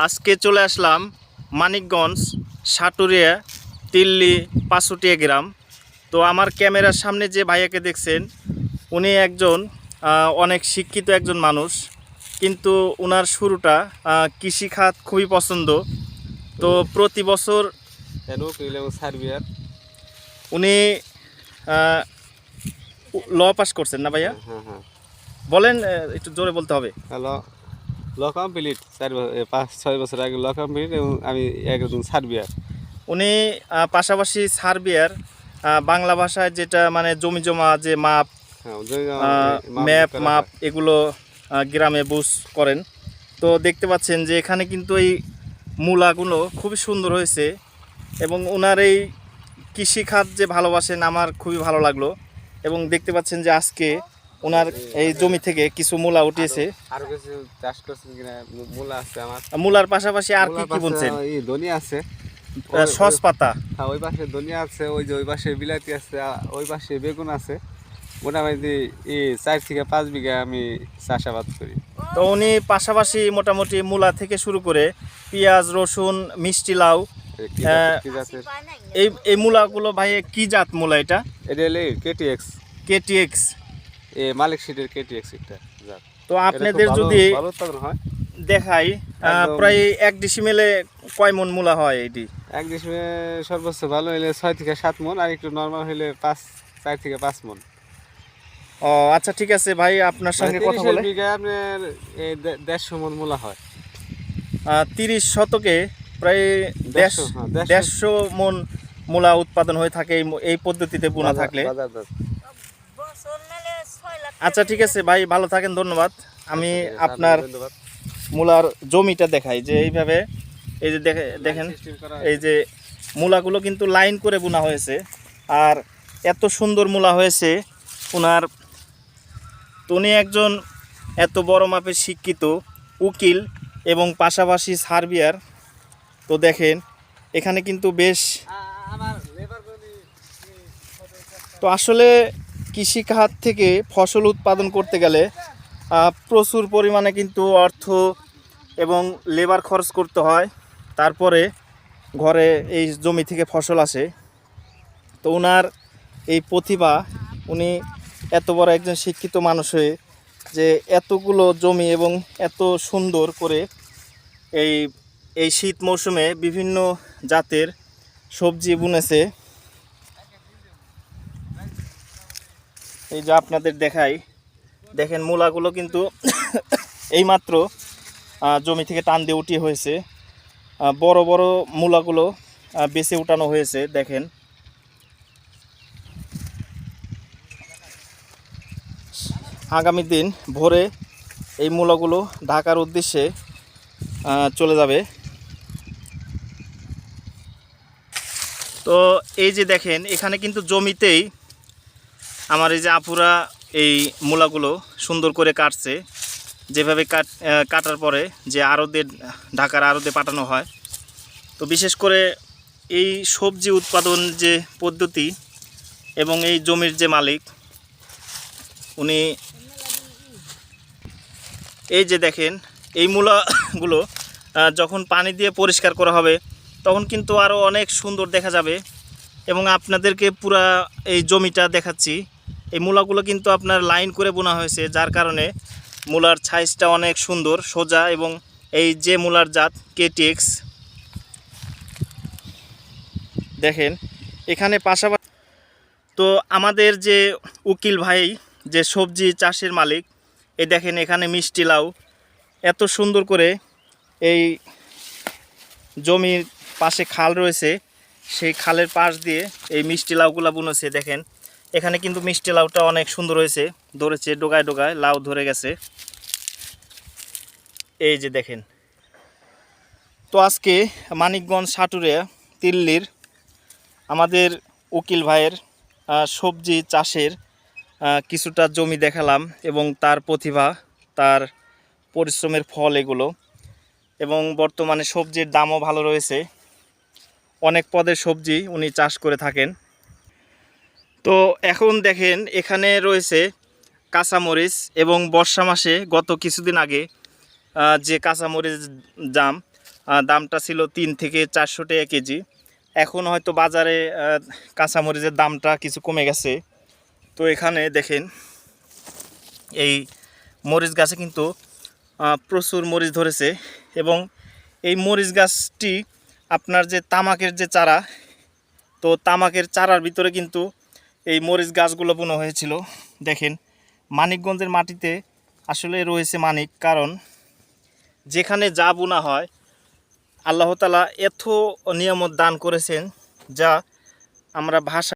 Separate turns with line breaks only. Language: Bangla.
আজকে চলে আসলাম মানিকগঞ্জ সাটুরিয়া তিল্লি পাঁচুটিয়া গ্রাম। তো আমার ক্যামেরার সামনে যে ভাইয়াকে দেখছেন উনি একজন অনেক শিক্ষিত একজন মানুষ, কিন্তু ওনার শুরুটা কৃষিখাত খুবই পছন্দ। তো প্রতি বছর উনি ল পাস করছেন না ভাইয়া? বলেন, একটু জোরে বলতে হবে।
ল কমপ্লিট 5-6 বছর আগে ল কমপ্লিট এবং আমি একজন সার্বিয়ার।
উনি পাশাপাশি সার্বিয়ার বাংলা ভাষায় যেটা মানে জমি জমা যে মাপ, ম্যাপ মাপ এগুলো গ্রামে বুঝ করেন। তো দেখতে পাচ্ছেন যে এখানে কিন্তু এই মূলাগুলো খুবই সুন্দর হয়েছে এবং ওনার এই কৃষিখাত যে ভালোবাসেন আমার খুবই ভালো লাগলো। এবং দেখতে পাচ্ছেন যে আজকে ওনার এই জমি থেকে কিছু মূলা উঠিয়েছে।
আর কিছু চাষ করছেন কিনা? মূলা আছে আমার।
মূলার পাশাপাশি আর কি কি বুনছেন?
এই ধনিয়া আছে,
সস পাতা,
হ্যাঁ ওই পাশে ধনিয়া আছে, ওই যে ওই পাশে বিলাতি আছে, ওই পাশে বেগুন আছে। মোটামুটি 4 থেকে 5 বিঘা আমি চাষাবাদ করি।
তো উনি পাশাপাশি মোটামুটি মূলা থেকে শুরু করে পেঁয়াজ, রসুন, মিষ্টি লাউ, এই মূলাগুলো ভাই কি জাত মূলা এটা?
এটা হলে কেটিএক্স।
কেটিএক্স
মালিক সিটের কেটিএক্স একটা জাত।
তো আপনাদের যদি দেখাই প্রায় 1 ডিসিমেলে কয় মন মূলা হয় এটি?
1 ডিসিমেলে সর্বোচ্চ ভালো হলে 6 থেকে 7 মন, আর একটু নরমাল হলে 4 থেকে 5 মন।
ও আচ্ছা, ঠিক আছে ভাই, আপনার সঙ্গে কথা বলে।
বিঘা আপনার 150 মন মূলা হয়।
30 শতকে প্রায় 150 মন মূলা উৎপাদন হয়ে থাকে এই পদ্ধতিতে বোনা থাকলে। আচ্ছা ঠিক আছে ভাই, ভালো থাকেন, ধন্যবাদ। আমি আপনার মূলার জমিটা দেখাই যে এইভাবে, এই যে দেখেন এই যে মূলাগুলো কিন্তু লাইন করে বোনা হয়েছে আর এত সুন্দর মূলা হয়েছে ওনার। উনি একজন এত বড় মাপের শিক্ষিত উকিল এবং পাশাপাশি সার্বিয়ার। তো দেখেন এখানে কিন্তু বেশ, তো আসলে কৃষিখাত থেকে ফসল উৎপাদন করতে গেলে প্রচুর পরিমাণে কিন্তু অর্থ এবং লেবার খরচ করতে হয়, তারপরে ঘরে এই জমি থেকে ফসল আসে। তো ওনার এই প্রতিভা, উনি এত বড় একজন শিক্ষিত মানুষ হয়ে যে এতগুলো জমি এবং এত সুন্দর করে এই শীত মৌসুমে বিভিন্ন জাতের সবজি বুনেছে। এই যে আপনাদের দেখাই, দেখেন মূলাগুলো কিন্তু এইমাত্র জমি থেকে টান দিয়ে উঠিয়ে হয়েছে। বড় বড় মূলাগুলো বেছে উঠানো হয়েছে। দেখেন আগামী দিন ভোরে এই মূলাগুলো ঢাকার উদ্দেশ্যে চলে যাবে। তো এই যে দেখেন এখানে কিন্তু জমিতেই আমার এই যে আপুরা এই মূলাগুলো সুন্দর করে কাটছে, যেভাবে কাটার পরে যে আড়তে, ঢাকার আড়তে পাঠানো হয়। তো বিশেষ করে এই সবজি উৎপাদন যে পদ্ধতি এবং এই জমির যে মালিক উনি, এই যে দেখেন এই মূলাগুলো যখন পানি দিয়ে পরিষ্কার করা হবে তখন কিন্তু আরও অনেক সুন্দর দেখা যাবে। এবং আপনাদেরকে পুরা এই জমিটা দেখাচ্ছি। এই মূলাগুলো কিন্তু আপনার লাইন করে বোনা হয়েছে, যার কারণে মূলার সাইজটা অনেক সুন্দর সোজা। এবং এই যে মূলার জাত কেটিএক্স, দেখেন এখানে পাশাপাশি তো আমাদের যে উকিল ভাই যে সবজি চাষের মালিক, এই দেখেন এখানে মিষ্টি লাউ এত সুন্দর করে এই জমির পাশে খাল রয়েছে, সেই খালের পাশ দিয়ে এই মিষ্টি লাউগুলা বুনেছে। দেখেন এখানে কিন্তু মিষ্টি লাউটা অনেক সুন্দর হয়েছে, ধরেছে ডোগায় ডোগায় লাউ ধরে গেছে। এই যে দেখেন। তো আজকে মানিকগঞ্জ সাটুরিয়া তিল্লির আমাদের উকিল ভাইয়ের সবজি চাষের কিছুটা জমি দেখালাম এবং তার প্রতিভা, তার পরিশ্রমের ফল এগুলো। এবং বর্তমানে সবজির দামও ভালো রয়েছে, অনেক পদের সবজি উনি চাষ করে থাকেন। তো এখন দেখেন এখানে রয়েছে কাঁচামরিচ, এবং বর্ষা মাসে গত কিছুদিন আগে যে কাঁচামরিচ দাম দামটা ছিল 3 থেকে 400 টাকা কেজি। এখন হয়তো বাজারে কাঁচামরিচের দামটা কিছু কমে গেছে। তো এখানে দেখেন এই মরিচ গাছে কিন্তু প্রচুর মরিচ ধরেছে, এবং এই মরিচ গাছটি আপনার যে তামাকের যে চারা, তো তামাকের চারার ভিতরে কিন্তু এই মরিচ গাছগুলো বোনা হয়েছিল। দেখেন মানিকগঞ্জের মাটিতে আসলে রয়েছে মানিক, কারণ যেখানে যা বোনা হয় আল্লাহ তাআলা এত নিয়ামত দান করেছেন যা আমরা ভাষা